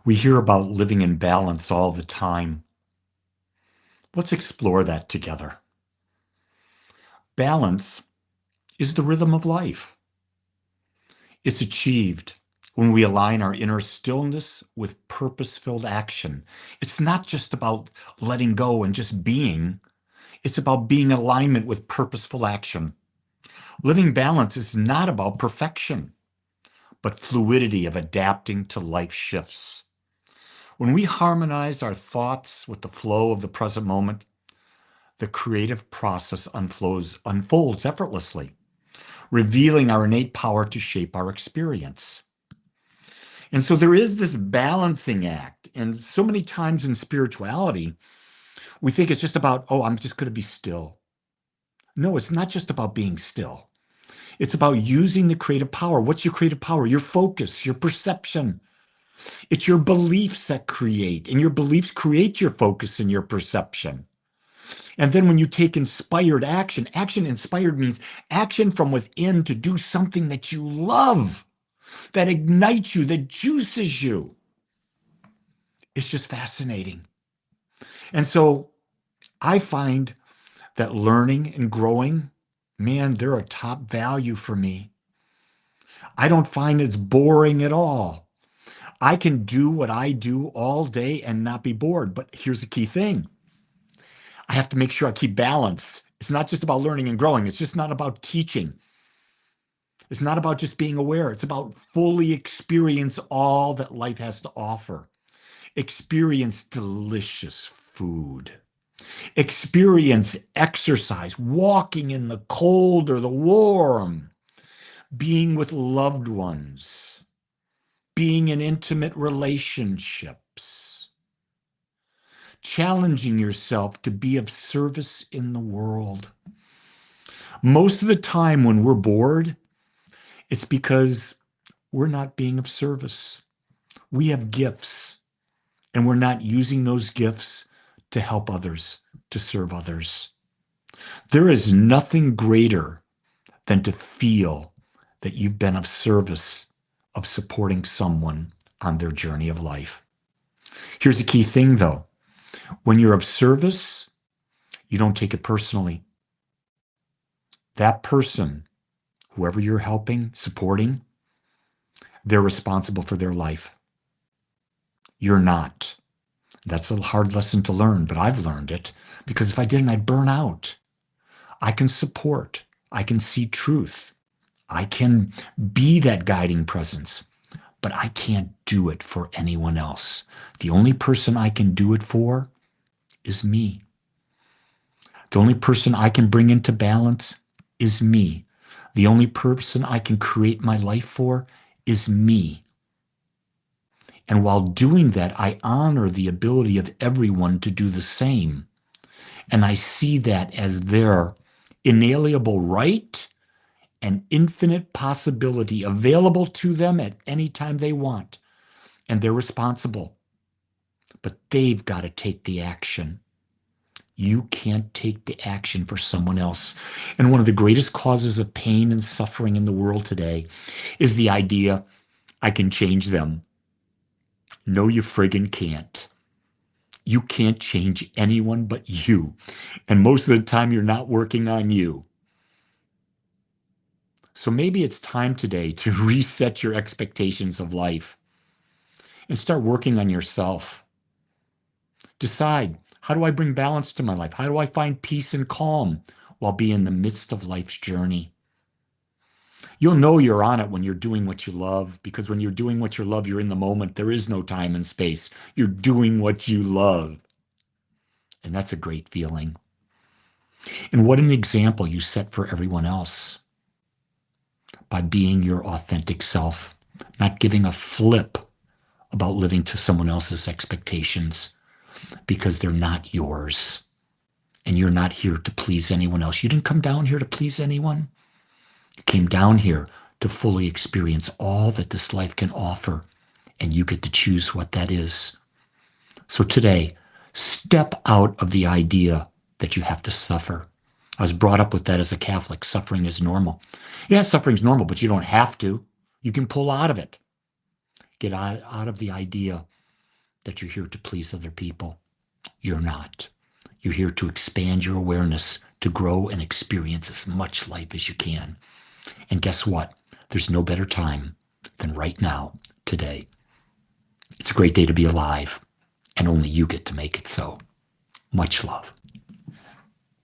We hear about living in balance all the time. Let's explore that together. Balance is the rhythm of life. It's achieved when we align our inner stillness with purpose-filled action. It's not just about letting go and just being. It's about being in alignment with purposeful action. Living balance is not about perfection, but fluidity of adapting to life shifts. When we harmonize our thoughts with the flow of the present moment, the creative process unfolds effortlessly, revealing our innate power to shape our experience. And so there is this balancing act. And so many times in spirituality, we think it's just about, oh, I'm just going to be still. No, it's not just about being still. It's about using the creative power. What's your creative power? Your focus, your perception. It's your beliefs that create, and your beliefs create your focus and your perception. And then when you take inspired action, action inspired means action from within to do something that you love, that ignites you, that juices you. It's just fascinating. And so I find that learning and growing, man, they're a top value for me. I don't find it's boring at all. I can do what I do all day and not be bored. But here's the key thing. I have to make sure I keep balance. It's not just about learning and growing. It's just not about teaching. It's not about just being aware. It's about fully experience all that life has to offer. Experience delicious food. Experience exercise, walking in the cold or the warm, being with loved ones, being in intimate relationships, challenging yourself to be of service in the world. Most of the time when we're bored, it's because we're not being of service. We have gifts, and we're not using those gifts to help others, to serve others. There is nothing greater than to feel that you've been of service, of supporting someone on their journey of life. Here's the key thing, though. When you're of service, you don't take it personally. That person, whoever you're helping, supporting, they're responsible for their life. You're not. That's a hard lesson to learn, but I've learned it because if I didn't, I'd burn out. I can support. I can see truth. I can be that guiding presence, but I can't do it for anyone else. The only person I can do it for is me. The only person I can bring into balance is me. The only person I can create my life for is me. And while doing that, I honor the ability of everyone to do the same. And I see that as their inalienable right and infinite possibility available to them at any time they want. And they're responsible. But they've got to take the action. You can't take the action for someone else. And one of the greatest causes of pain and suffering in the world today is the idea I can change them. No, you friggin' can't. You can't change anyone but you. And most of the time, you're not working on you. So maybe it's time today to reset your expectations of life and start working on yourself. Decide, how do I bring balance to my life? How do I find peace and calm while being in the midst of life's journey? You'll know you're on it when you're doing what you love, because when you're doing what you love, you're in the moment. There is no time and space. You're doing what you love. And that's a great feeling. And what an example you set for everyone else by being your authentic self, not giving a flip about living to someone else's expectations because they're not yours. And you're not here to please anyone else. You didn't come down here to please anyone. You came down here to fully experience all that this life can offer, and you get to choose what that is. So today, step out of the idea that you have to suffer. I was brought up with that as a Catholic. Suffering is normal. Yeah, suffering's normal, but you don't have to. You can pull out of it. Get out of the idea that you're here to please other people. You're not. You're here to expand your awareness, to grow and experience as much life as you can. And guess what? There's no better time than right now, today. It's a great day to be alive, and only you get to make it so. Much love.